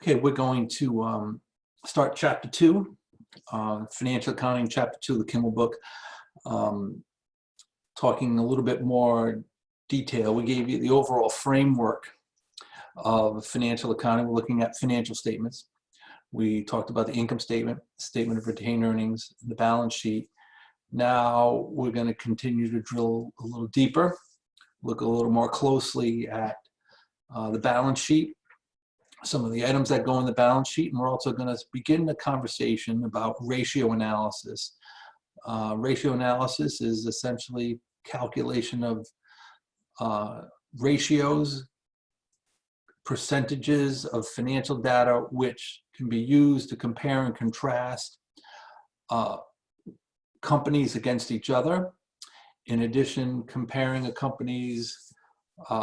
Okay, we're going to start chapter 2, financial accounting, chapter 2 of the Kimmel book, talking a little bit more detail. We gave you the overall framework of financial accounting. We're looking at financial statements. We talked about the income statement, statement of retained earnings, the balance sheet. Now we're going to continue to drill a little deeper, look a little more closely at the balance sheet, some of the items that go in the balance sheet, and we're also going to begin the conversation about ratio analysis. Ratio analysis is essentially calculation of ratios, percentages of financial data which can be used to compare and contrast companies against each other. In addition, comparing a company's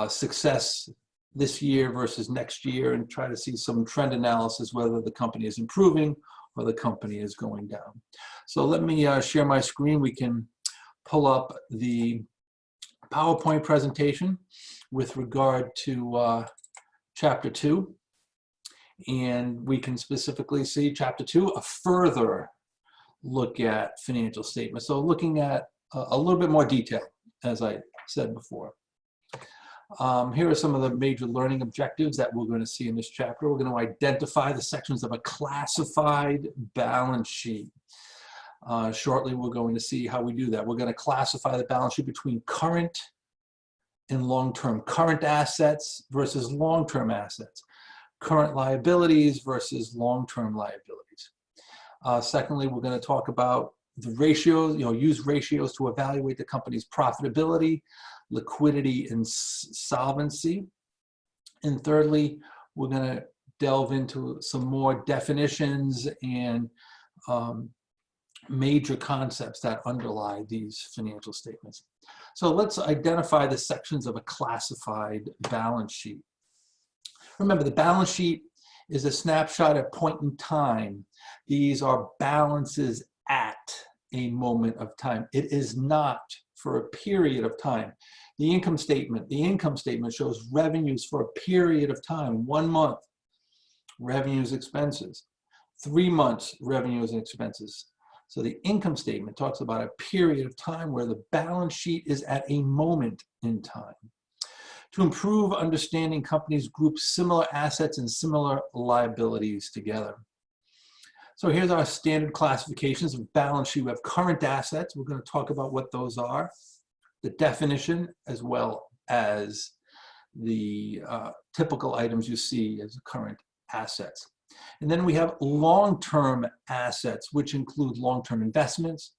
success this year versus next year and try to see some trend analysis, whether the company is improving or the company is going down. So let me share my screen. We can pull up the PowerPoint presentation with regard to chapter 2. And we can specifically see chapter 2, a further look at financial statements. So looking at a little bit more detail, as I said before. Here are some of the major learning objectives that we're going to see in this chapter. We're going to identify the sections of a classified balance sheet. Shortly, we're going to see how we do that. We're going to classify the balance sheet between current and long-term. Current assets versus long-term assets. Current liabilities versus long-term liabilities. Secondly, we're going to talk about the ratios, use ratios to evaluate the company's profitability, liquidity, and solvency. And thirdly, we're going to delve into some more definitions and major concepts that underlie these financial statements. So let's identify the sections of a classified balance sheet. Remember, the balance sheet is a snapshot at a point in time. These are balances at a moment of time. It is not for a period of time. The income statement shows revenues for a period of time. 1 month, revenues, expenses. 3 months, revenues and expenses. So the income statement talks about a period of time where the balance sheet is at a moment in time. To improve understanding, companies group similar assets and similar liabilities together. So here's our standard classifications of balance sheet. We have current assets. We're going to talk about what those are, the definition, as well as the typical items you see as current assets. And then we have long-term assets, which include long-term investments,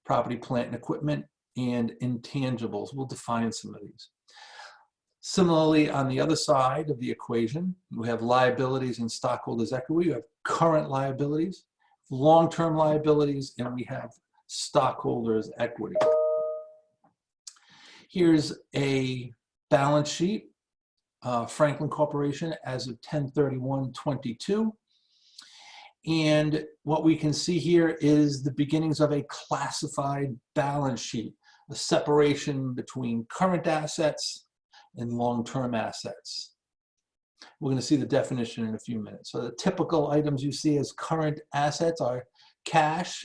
property, plant, and equipment, and intangibles. We'll define some of these. Similarly, on the other side of the equation, we have liabilities and stockholders' equity. We have current liabilities, long-term liabilities, and we have stockholders' equity. Here's a balance sheet, Franklin Corporation as of 10/31/22. And what we can see here is the beginnings of a classified balance sheet, a separation between current assets and long-term assets. We're going to see the definition in a few minutes. So the typical items you see as current assets are cash,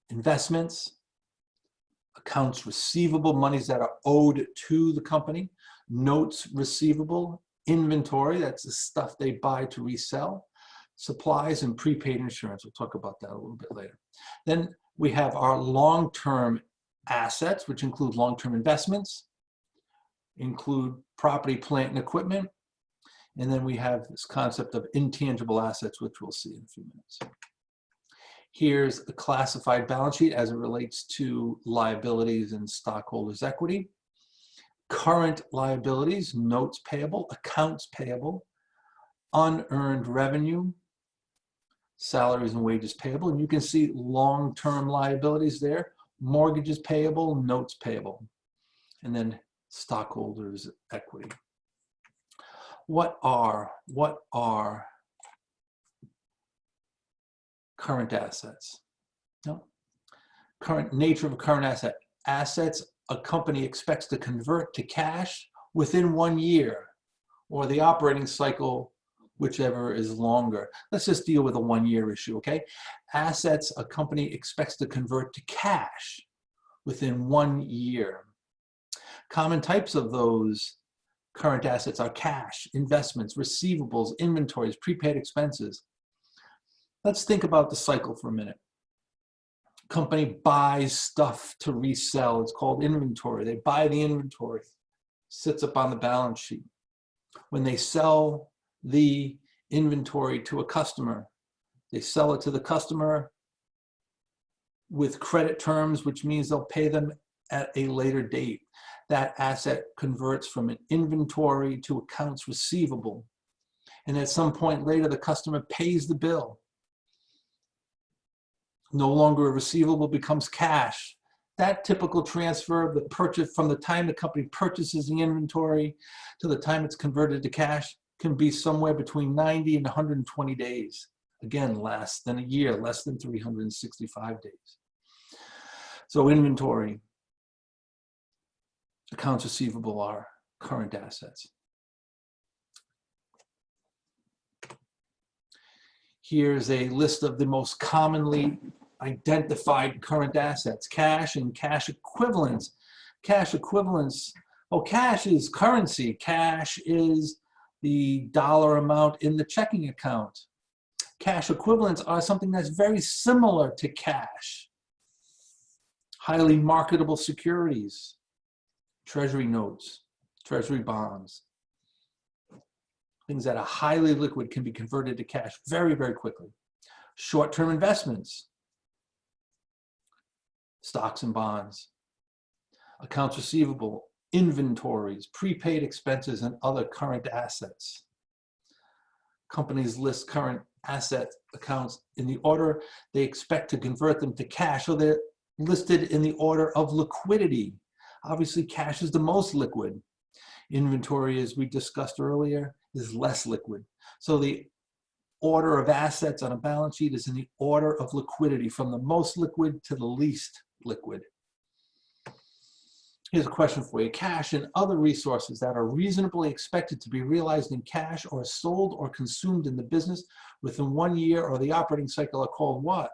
investments, accounts receivable, monies that are owed to the company, notes receivable, inventory, that's the stuff they buy to resell, supplies, and prepaid insurance. We'll talk about that a little bit later. Then we have our long-term assets, which include long-term investments, include property, plant, and equipment. And then we have this concept of intangible assets, which we'll see in a few minutes. Here's a classified balance sheet as it relates to liabilities and stockholders' equity. Current liabilities, notes payable, accounts payable, unearned revenue, salaries and wages payable. And you can see long-term liabilities there. Mortgages payable, notes payable, and then stockholders' equity. What are current assets? No. Current nature of a current asset. Assets a company expects to convert to cash within 1 year or the operating cycle, whichever is longer. Let's just deal with a 1-year issue, okay? Assets a company expects to convert to cash within 1 year. Common types of those current assets are cash, investments, receivables, inventories, prepaid expenses. Let's think about the cycle for a minute. Company buys stuff to resell. It's called inventory. They buy the inventory, sits up on the balance sheet. When they sell the inventory to a customer, they sell it to the customer with credit terms, which means they'll pay them at a later date. That asset converts from an inventory to accounts receivable. And at some point later, the customer pays the bill. No longer a receivable, becomes cash. That typical transfer of the purchase from the time the company purchases the inventory to the time it's converted to cash can be somewhere between 90 and 120 days. Again, less than a year, less than 365 days. So inventory, accounts receivable are current assets. Here's a list of the most commonly identified current assets: cash and cash equivalents. Cash equivalents, oh, cash is currency. Cash is the dollar amount in the checking account. Cash equivalents are something that's very similar to cash. Highly marketable securities, treasury notes, treasury bonds. Things that are highly liquid can be converted to cash very, very quickly. Short-term investments, stocks and bonds, accounts receivable, inventories, prepaid expenses, and other current assets. Companies list current asset accounts in the order they expect to convert them to cash, so they're listed in the order of liquidity. Obviously, cash is the most liquid. Inventory, as we discussed earlier, is less liquid. So the order of assets on a balance sheet is in the order of liquidity, from the most liquid to the least liquid. Here's a question for you. Cash and other resources that are reasonably expected to be realized in cash or sold or consumed in the business within 1 year or the operating cycle are called what?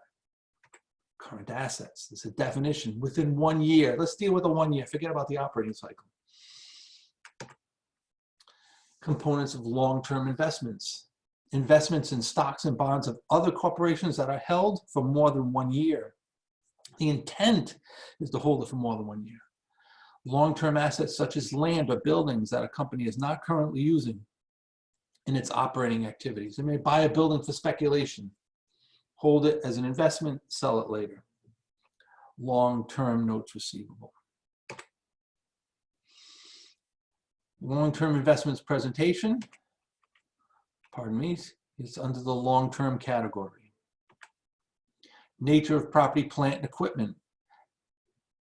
Current assets. There's a definition. Within 1 year. Let's deal with the 1 year. Forget about the operating cycle. Components of long-term investments. Investments in stocks and bonds of other corporations that are held for more than 1 year. The intent is to hold it for more than 1 year. Long-term assets such as land or buildings that a company is not currently using in its operating activities. They may buy a building for speculation, hold it as an investment, sell it later. Long-term notes receivable. Long-term investments presentation, pardon me, is under the long-term category. Nature of property, plant, and equipment.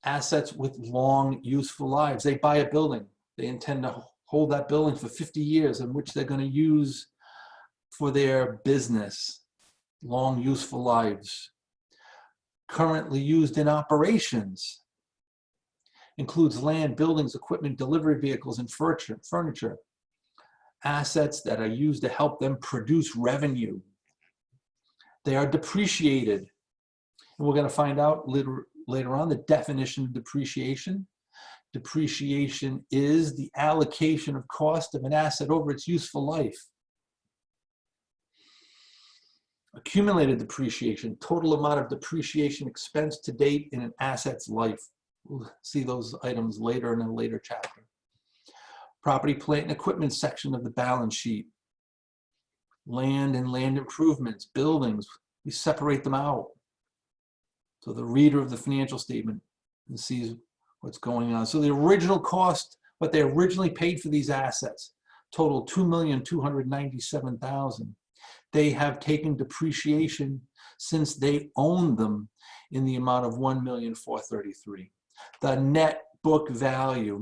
Assets with long, useful lives. They buy a building. They intend to hold that building for 50 years, in which they're going to use for their business. Long, useful lives. Currently used in operations. Includes land, buildings, equipment, delivery vehicles, and furniture. Assets that are used to help them produce revenue. They are depreciated. And we're going to find out later on the definition of depreciation. Depreciation is the allocation of cost of an asset over its useful life. Accumulated depreciation, total amount of depreciation expense to date in an asset's life. We'll see those items later in a later chapter. Property, plant, and equipment section of the balance sheet. Land and land improvements, buildings, we separate them out. So the reader of the financial statement sees what's going on. So the original cost, what they originally paid for these assets, total $2,297,000. They have taken depreciation since they owned them in the amount of $1,433,000. The net book value,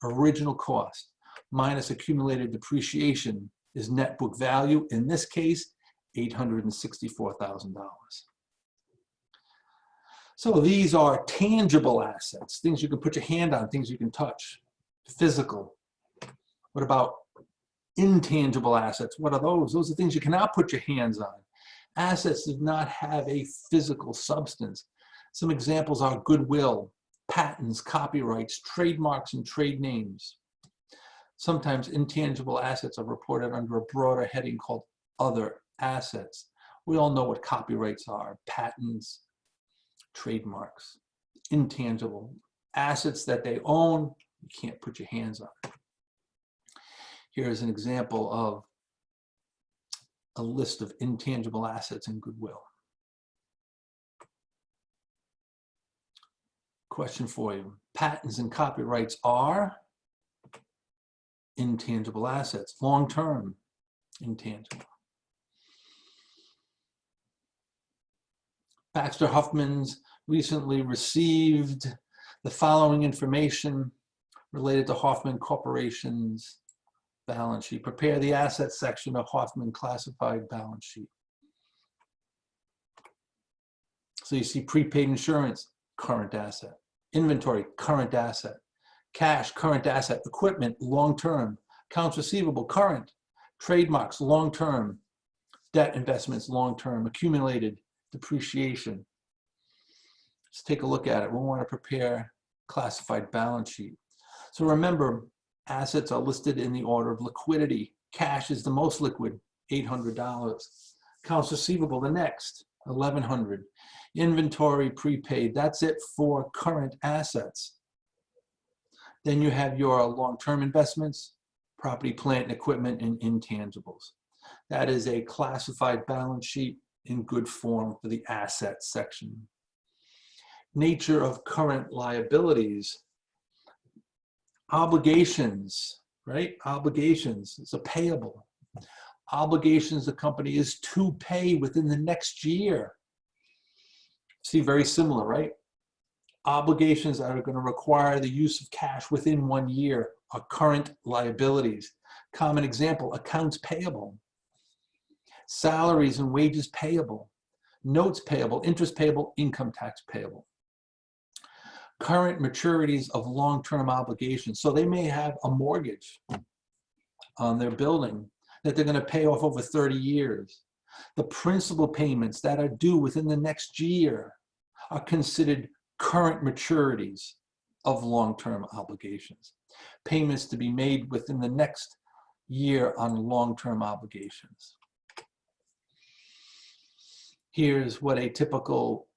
original cost minus accumulated depreciation is net book value. In this case, $864,000. So these are tangible assets, things you can put your hand on, things you can touch, physical. What about Intangible assets, what are those? Those are things you cannot put your hands on. Assets do not have a physical substance. Some examples are goodwill, patents, copyrights, trademarks, and trade names. Sometimes intangible assets are reported under a broader heading called other assets. We all know what copyrights are, patents, trademarks. Intangible assets that they own, you can't put your hands on. Here's an example of a list of intangible assets and goodwill. Question for you. Patents and copyrights are intangible assets, long-term intangible. Baxter Huffman's recently received the following information related to Hoffman Corporation's balance sheet. Prepare the assets section of Hoffman classified balance sheet. So you see prepaid insurance, current asset. Inventory, current asset. Cash, current asset. Equipment, long-term. Accounts receivable, current. Trademarks, long-term. Debt investments, long-term. Accumulated depreciation. Let's take a look at it. We want to prepare classified balance sheet. So remember, assets are listed in the order of liquidity. Cash is the most liquid, $800. Accounts receivable, the next, $1,100. Inventory, prepaid, that's it for current assets. Then you have your long-term investments, property, plant, and equipment, and intangibles. That is a classified balance sheet in good form for the assets section. Nature of current liabilities. Obligations, right? Obligations, it's a payable. Obligations the company is to pay within the next year. See, very similar, right? Obligations that are going to require the use of cash within 1 year are current liabilities. Common example, accounts payable. Salaries and wages payable. Notes payable, interest payable, income tax payable. Current maturities of long-term obligations. So they may have a mortgage on their building that they're going to pay off over 30 years. The principal payments that are due within the next year are considered current maturities of long-term obligations. Payments to be made within the next year on long-term obligations. Here's what a typical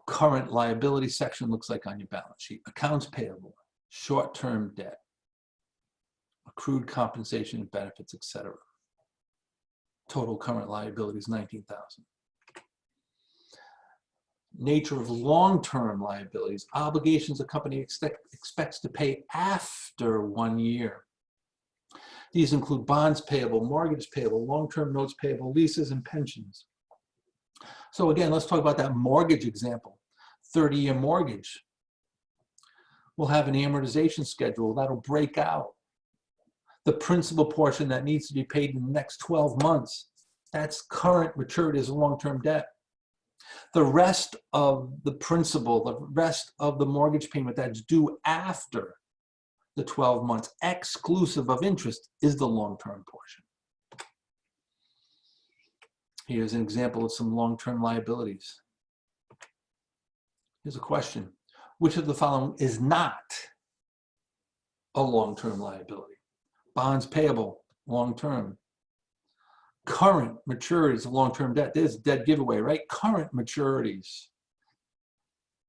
current liability section looks like on your balance sheet. Accounts payable, short-term debt, accrued compensation and benefits, etc. Total current liabilities, $19,000. Nature of long-term liabilities, obligations a company expects to pay after 1 year. These include bonds payable, mortgage payable, long-term notes payable, leases, and pensions. So again, let's talk about that mortgage example. 30-year mortgage. We'll have an amortization schedule that'll break out the principal portion that needs to be paid in the next 12 months. That's current maturities of long-term debt. The rest of the principal, the rest of the mortgage payment that's due after the 12 months, exclusive of interest, is the long-term portion. Here's an example of some long-term liabilities. Here's a question. Which of the following is not a long-term liability? Bonds payable, long-term. Current maturities of long-term debt. There's a dead giveaway, right? Current maturities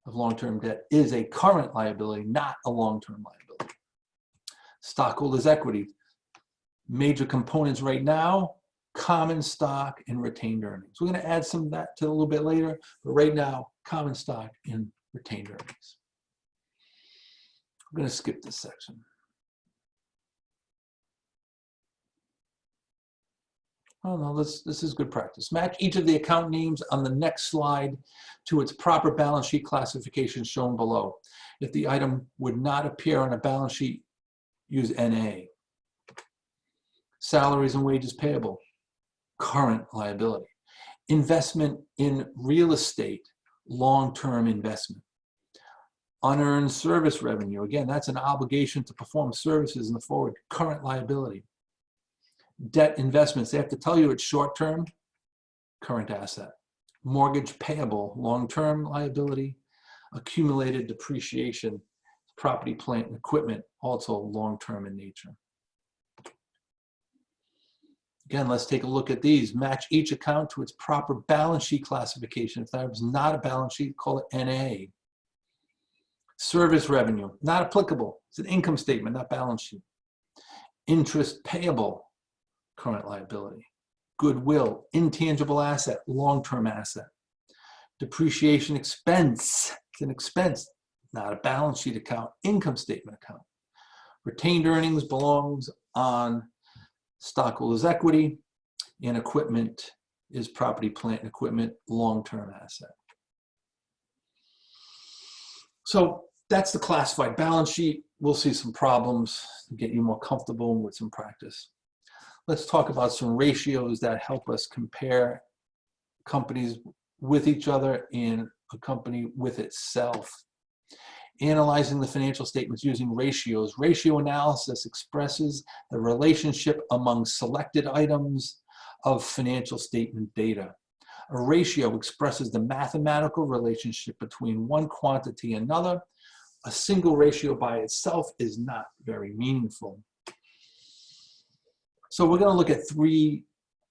of long-term debt is a current liability, not a long-term liability. Stockholders equity. Major components right now, common stock and retained earnings. We're going to add some of that to a little bit later, but right now, common stock and retained earnings. I'm going to skip this section. Oh no, this is good practice. Match each of the account names on the next slide to its proper balance sheet classification shown below. If the item would not appear on a balance sheet, use NA. Salaries and wages payable, current liability. Investment in real estate, long-term investment. Unearned service revenue, again, that's an obligation to perform services in the forward, current liability. Debt investments, they have to tell you it's short-term, current asset. Mortgage payable, long-term liability. Accumulated depreciation, property, plant, and equipment, also long-term in nature. Again, let's take a look at these. Match each account to its proper balance sheet classification. If that was not a balance sheet, call it NA. Service revenue, not applicable. It's an income statement, not balance sheet. Interest payable, current liability. Goodwill, intangible asset, long-term asset. Depreciation expense, it's an expense, not a balance sheet account, income statement account. Retained earnings belongs on stockholders' equity, and equipment is property, plant, and equipment, long-term asset. So that's the classified balance sheet. We'll see some problems to get you more comfortable with some practice. Let's talk about some ratios that help us compare companies with each other and a company with itself. Analyzing the financial statements using ratios. Ratio analysis expresses the relationship among selected items of financial statement data. A ratio expresses the mathematical relationship between one quantity and another. A single ratio by itself is not very meaningful. So we're going to look at three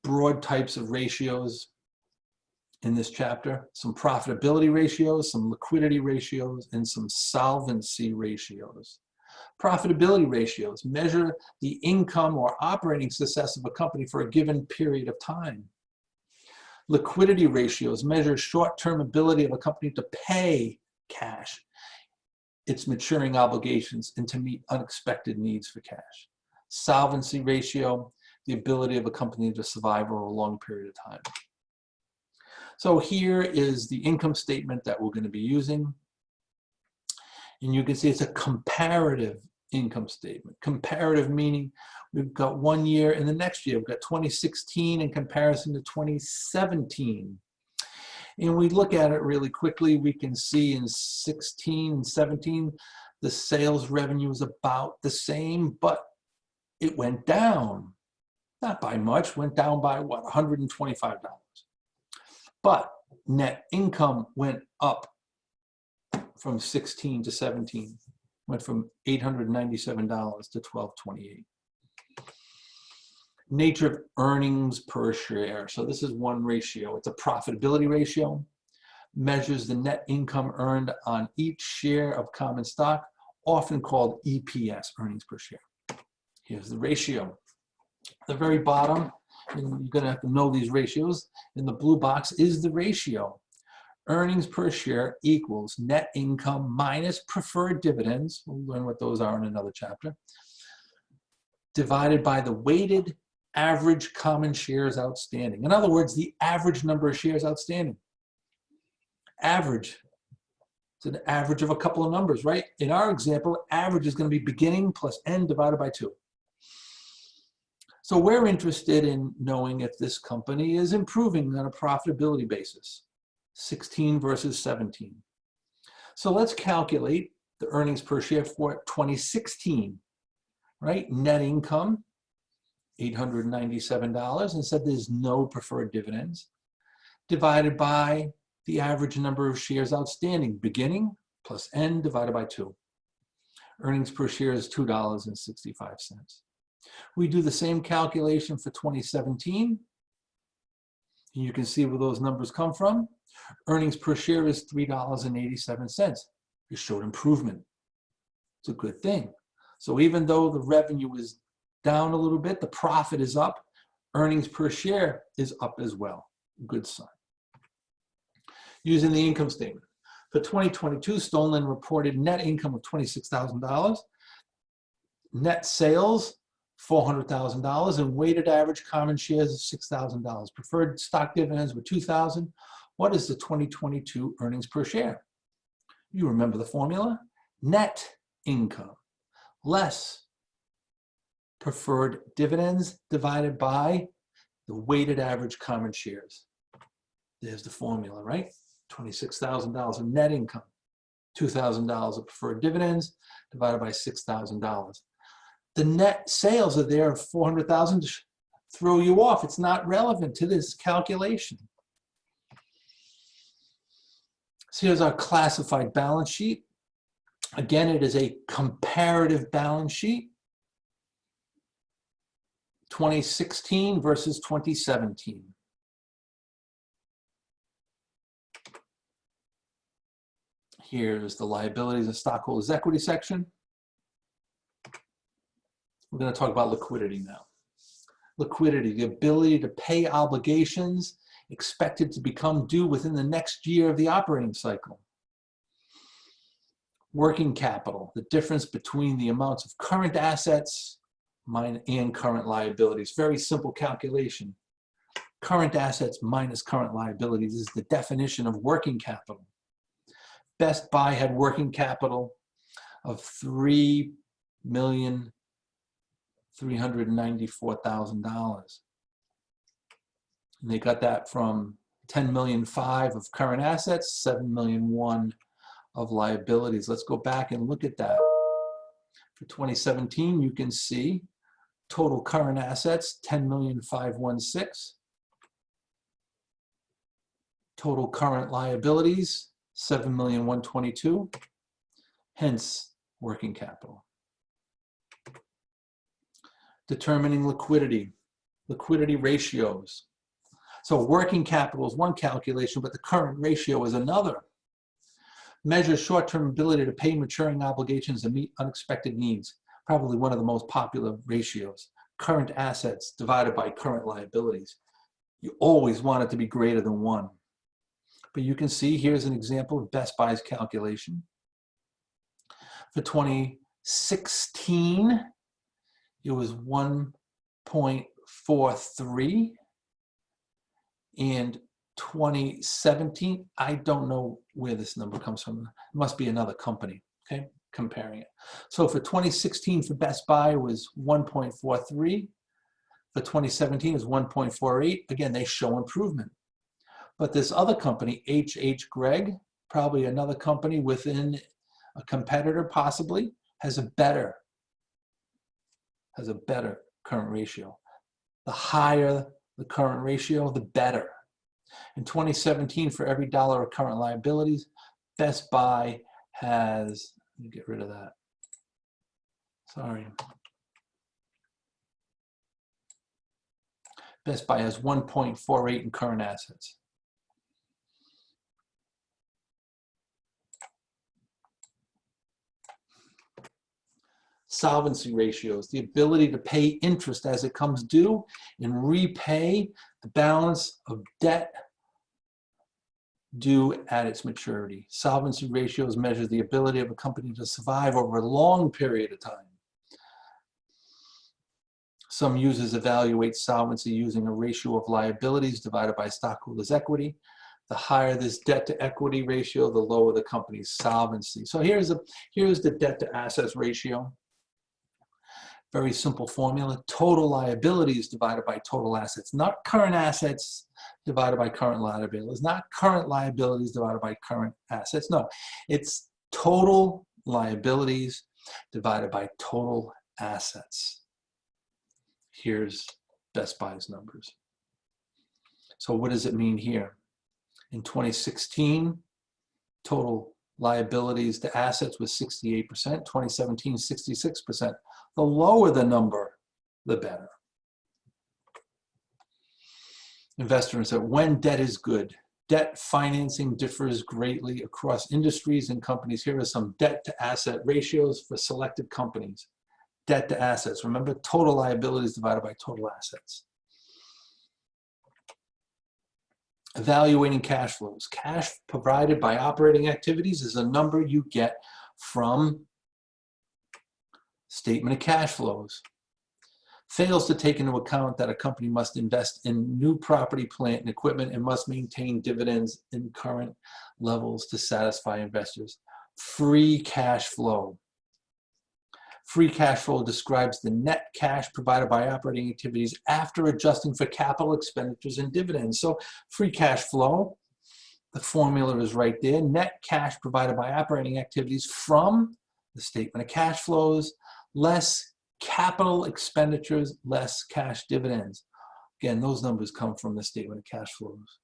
broad types of ratios in this chapter: some profitability ratios, some liquidity ratios, and some solvency ratios. Profitability ratios measure the income or operating success of a company for a given period of time. Liquidity ratios measure short-term ability of a company to pay cash, its maturing obligations, and to meet unexpected needs for cash. Solvency ratio, the ability of a company to survive over a long period of time. So here is the income statement that we're going to be using. And you can see it's a comparative income statement. Comparative meaning we've got 1 year and the next year. We've got 2016 in comparison to 2017. And we look at it really quickly. We can see in 16 and 17, the sales revenue is about the same, but it went down. Not by much, went down by what, $125. But net income went up from 16 to 17, went from $897 to $1228. Nature of earnings per share. So this is one ratio. It's a profitability ratio. Measures the net income earned on each share of common stock, often called EPS, earnings per share. Here's the ratio. At the very bottom, and you're going to have to know these ratios. In the blue box is the ratio. Earnings per share equals net income minus preferred dividends. We'll learn what those are in another chapter. Divided by the weighted average common shares outstanding. In other words, the average number of shares outstanding. Average. It's an average of a couple of numbers, right? In our example, average is going to be beginning plus n divided by 2. So we're interested in knowing if this company is improving on a profitability basis, 16 versus 17. So let's calculate the earnings per share for 2016, right? Net income, $897, and said there's no preferred dividends, divided by the average number of shares outstanding, beginning plus n divided by 2. Earnings per share is $2.65. We do the same calculation for 2017. And you can see where those numbers come from. Earnings per share is $3.87. It showed improvement. It's a good thing. So even though the revenue is down a little bit, the profit is up. Earnings per share is up as well. Good sign. Using the income statement. For 2022, Stoneland reported net income of $26,000. Net sales, $400,000, and weighted average common shares of $6,000. Preferred stock dividends were $2,000. What is the 2022 earnings per share? You remember the formula? Net income less preferred dividends divided by the weighted average common shares. There's the formula, right? $26,000 of net income, $2,000 of preferred dividends divided by $6,000. The net sales are there of $400,000. throw you off. It's not relevant to this calculation. So here's our classified balance sheet. Again, it is a comparative balance sheet. 2016 versus 2017. Here's the liabilities and stockholders equity section. We're going to talk about liquidity now. Liquidity, the ability to pay obligations expected to become due within the next year of the operating cycle. Working capital, the difference between the amounts of current assets and current liabilities. Very simple calculation. Current assets minus current liabilities is the definition of working capital. Best Buy had working capital of $3,394,000. And they got that from $10.5 million of current assets, $7.1 million of liabilities. Let's go back and look at that. For 2017, you can see total current assets, $10,516,000. Total current liabilities, $7,122,000. Hence, working capital. Determining liquidity, liquidity ratios. So working capital is one calculation, but the current ratio is another. Measures short-term ability to pay maturing obligations and meet unexpected needs. Probably one of the most popular ratios. Current assets divided by current liabilities. You always want it to be greater than 1. But you can see here's an example of Best Buy's calculation. For 2016, it was 1.43. And 2017, I don't know where this number comes from. It must be another company, okay, comparing it. So for 2016 for Best Buy was 1.43. For 2017 is 1.48. Again, they show improvement. But this other company, H.H. Gregg, probably another company within a competitor possibly, has a better current ratio. The higher the current ratio, the better. In 2017, for every dollar of current liabilities, Best Buy has, let me get rid of that. Sorry. Best Buy has 1.48 in current assets. Solvency ratios, the ability to pay interest as it comes due and repay the balance of debt due at its maturity. Solvency ratios measure the ability of a company to survive over a long period of time. Some users evaluate solvency using a ratio of liabilities divided by stockholders' equity. The higher this debt to equity ratio, the lower the company's solvency. So here's the debt to assets ratio. Very simple formula. Total liabilities divided by total assets. Not current assets divided by current liabilities. Not current liabilities divided by current assets. No, it's total liabilities divided by total assets. Here's Best Buy's numbers. So what does it mean here? In 2016, total liabilities to assets was 68%, 2017, 66%. The lower the number, the better. Investors said, when debt is good, debt financing differs greatly across industries and companies. Here are some debt to asset ratios for selected companies. Debt to assets, remember, total liabilities divided by total assets. Evaluating cash flows. Cash provided by operating activities is a number you get from statement of cash flows. Fails to take into account that a company must invest in new property, plant, and equipment and must maintain dividends in current levels to satisfy investors. Free cash flow. Free cash flow describes the net cash provided by operating activities after adjusting for capital expenditures and dividends. So free cash flow, the formula is right there. Net cash provided by operating activities from the statement of cash flows, less capital expenditures, less cash dividends. Again, those numbers come from the statement of cash flows.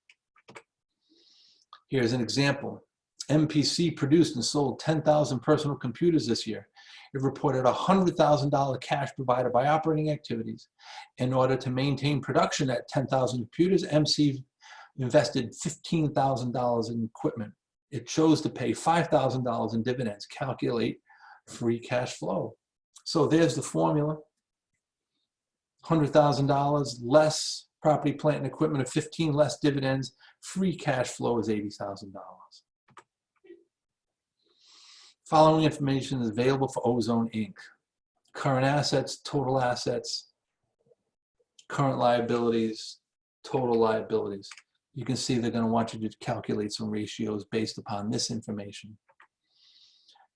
Here's an example. MPC produced and sold 10,000 personal computers this year. It reported $100,000 cash provided by operating activities. In order to maintain production at 10,000 computers, MC invested $15,000 in equipment. It chose to pay $5,000 in dividends. Calculate free cash flow. So there's the formula. $100,000 less property, plant, and equipment of 15 less dividends. Free cash flow is $80,000. Following information is available for Ozone Inc. Current assets, total assets, current liabilities, total liabilities. You can see they're going to want you to calculate some ratios based upon this information.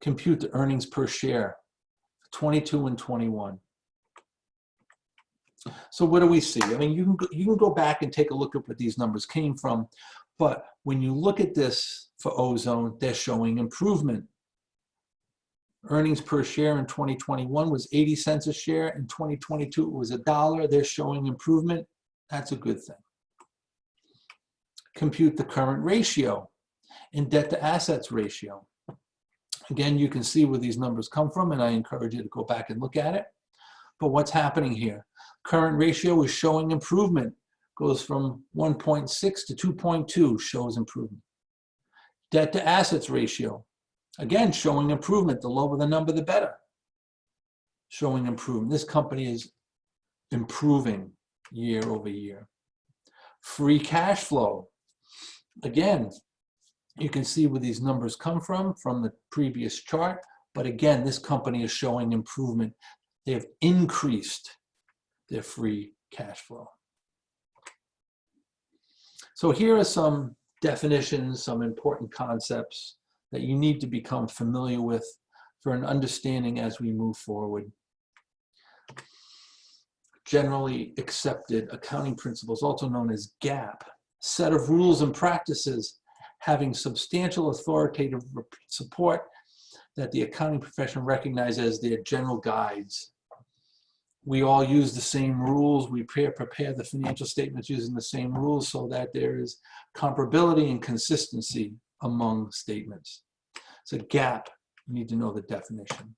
Compute the earnings per share, 22 and 21. So what do we see? I mean, you can go back and take a look at what these numbers came from, but when you look at this for Ozone, they're showing improvement. Earnings per share in 2021 was 80 cents a share. In 2022, it was $1. They're showing improvement. That's a good thing. Compute the current ratio and debt to assets ratio. Again, you can see where these numbers come from, and I encourage you to go back and look at it. But what's happening here? Current ratio is showing improvement. Goes from 1.6 to 2.2, shows improvement. Debt to assets ratio, again, showing improvement. The lower the number, the better. Showing improvement. This company is improving year over year. Free cash flow. Again, you can see where these numbers come from the previous chart. But again, this company is showing improvement. They have increased their free cash flow. So here are some definitions, some important concepts that you need to become familiar with for an understanding as we move forward. Generally accepted accounting principles, also known as GAAP, set of rules and practices having substantial authoritative support that the accounting profession recognizes as their general guides. We all use the same rules. We prepare the financial statements using the same rules so that there is comparability and consistency among statements. So GAAP, you need to know the definition.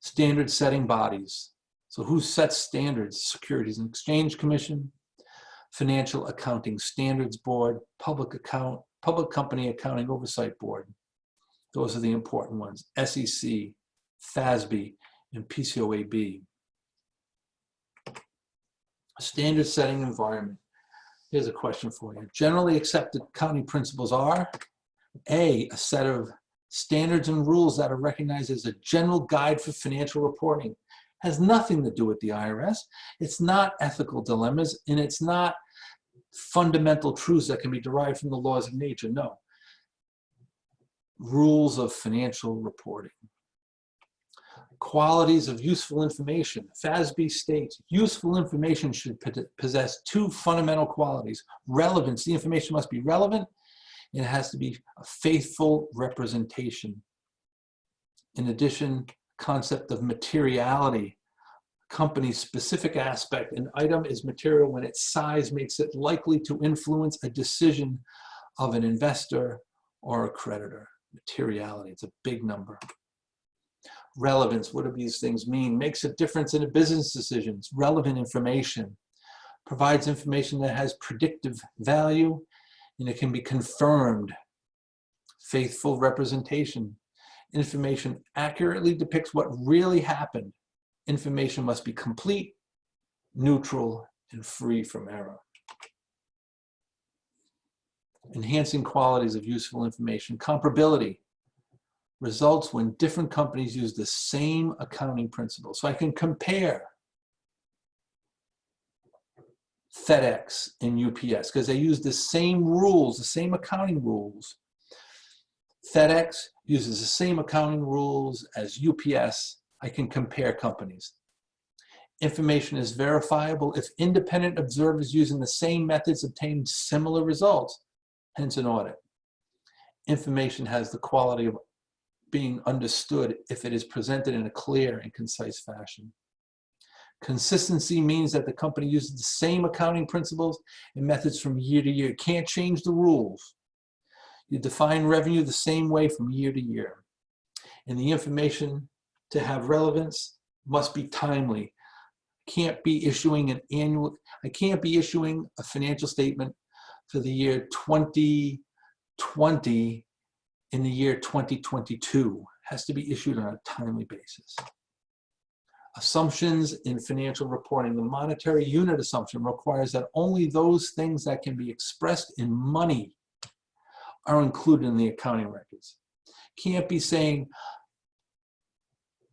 Standard setting bodies. So who sets standards? Securities and Exchange Commission, Financial Accounting Standards Board, Public Company Accounting Oversight Board. Those are the important ones. SEC, FASB, and PCOAB. Standard setting environment. Here's a question for you. Generally accepted accounting principles are A, a set of standards and rules that are recognized as a general guide for financial reporting. Has nothing to do with the IRS. It's not ethical dilemmas, and it's not fundamental truths that can be derived from the laws of nature. No. Rules of financial reporting. Qualities of useful information. FASB states useful information should possess two fundamental qualities. Relevance. The information must be relevant, and it has to be a faithful representation. In addition, concept of materiality. Company's specific aspect. An item is material when its size makes it likely to influence a decision of an investor or a creditor. Materiality, it's a big number. Relevance, what do these things mean? Makes a difference in a business decisions. Relevant information. Provides information that has predictive value and it can be confirmed. Faithful representation. Information accurately depicts what really happened. Information must be complete, neutral, and free from error. Enhancing qualities of useful information. Comparability. Results when different companies use the same accounting principles. So I can compare FedEx and UPS because they use the same rules, the same accounting rules. FedEx uses the same accounting rules as UPS. I can compare companies. Information is verifiable if independent observers using the same methods obtain similar results, hence an audit. Information has the quality of being understood if it is presented in a clear and concise fashion. Consistency means that the company uses the same accounting principles and methods from year to year. Can't change the rules. You define revenue the same way from year to year. And the information to have relevance must be timely. I can't be issuing a financial statement for the year 2020 in the year 2022. It has to be issued on a timely basis. Assumptions in financial reporting. The monetary unit assumption requires that only those things that can be expressed in money are included in the accounting records. Can't be saying,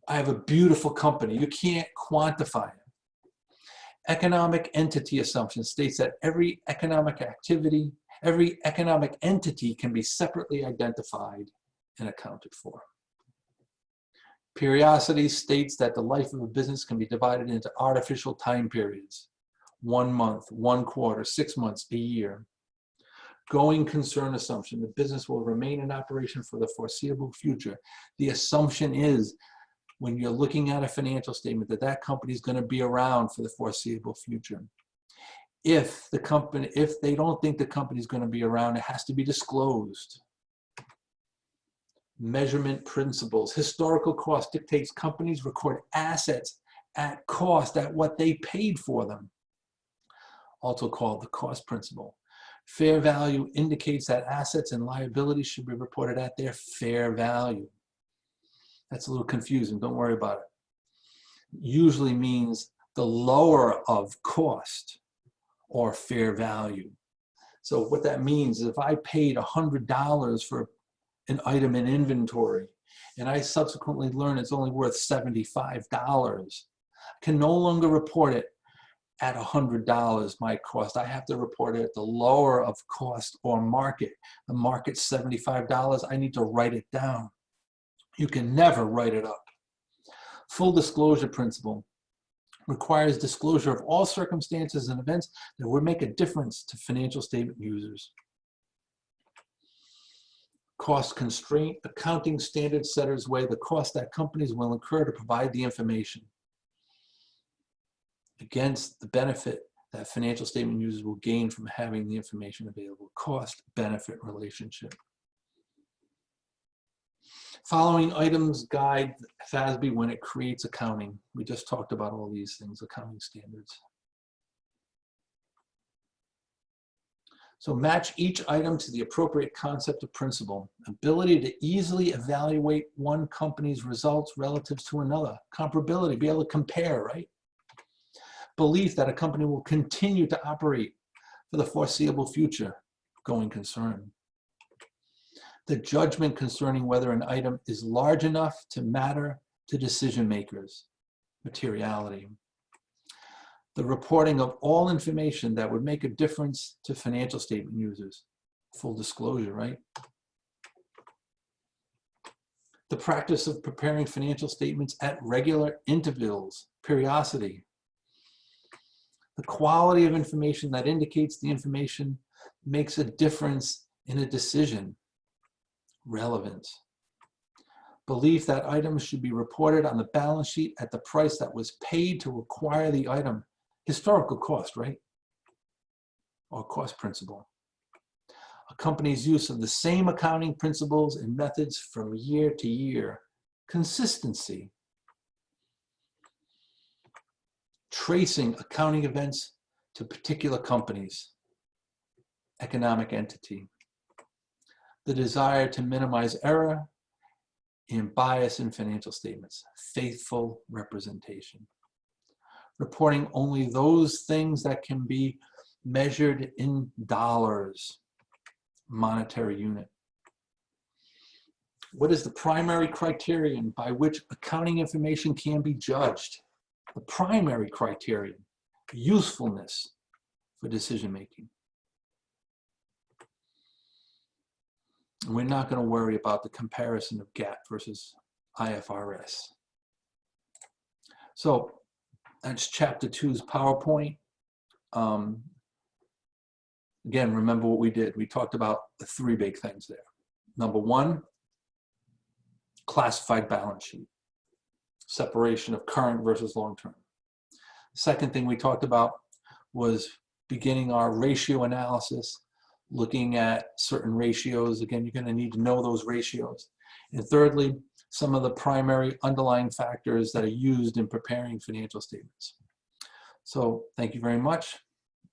I have a beautiful company. You can't quantify it. Economic entity assumption states that every economic entity can be separately identified and accounted for. Periodicity states that the life of a business can be divided into artificial time periods. 1 month, 1 quarter, 6 months, a year. Going concern assumption, the business will remain in operation for the foreseeable future. The assumption is, when you're looking at a financial statement, that that company is going to be around for the foreseeable future. If they don't think the company is going to be around, it has to be disclosed. Measurement principles. Historical cost dictates companies record assets at cost, at what they paid for them, also called the cost principle. Fair value indicates that assets and liabilities should be reported at their fair value. That's a little confusing, don't worry about it. Usually means the lower of cost or fair value. So what that means is if I paid $100 for an item in inventory and I subsequently learn it's only worth $75, I can no longer report it at $100 my cost. I have to report it at the lower of cost or market. The market's $75, I need to write it down. You can never write it up. Full disclosure principle requires disclosure of all circumstances and events that would make a difference to financial statement users. Cost constraint, accounting standard setters weigh the cost that companies will incur to provide the information against the benefit that financial statement users will gain from having the information available. Cost-benefit relationship. Following items guide FASB when it creates accounting. We just talked about all these things, accounting standards. So match each item to the appropriate concept of principle. Ability to easily evaluate one company's results relative to another. Comparability, be able to compare, right? Belief that a company will continue to operate for the foreseeable future. Going concern. The judgment concerning whether an item is large enough to matter to decision makers. Materiality. The reporting of all information that would make a difference to financial statement users. Full disclosure, right? The practice of preparing financial statements at regular intervals. Periodicity. The quality of information that indicates the information makes a difference in a decision. Relevance. Belief that items should be reported on the balance sheet at the price that was paid to acquire the item. Historical cost, right? Or cost principle. A company's use of the same accounting principles and methods from year to year. Consistency. Tracing accounting events to particular companies. Economic entity. The desire to minimize error and bias in financial statements. Faithful representation. Reporting only those things that can be measured in dollars. Monetary unit. What is the primary criterion by which accounting information can be judged? The primary criterion, usefulness for decision making. We're not going to worry about the comparison of GAAP versus IFRS. So that's chapter 2's PowerPoint. Again, remember what we did. We talked about the 3 big things there. Number 1, classified balance sheet. Separation of current versus long-term. Second thing we talked about was beginning our ratio analysis, looking at certain ratios. Again, you're going to need to know those ratios. And thirdly, some of the primary underlying factors that are used in preparing financial statements. So thank you very much,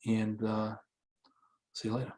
and see you later.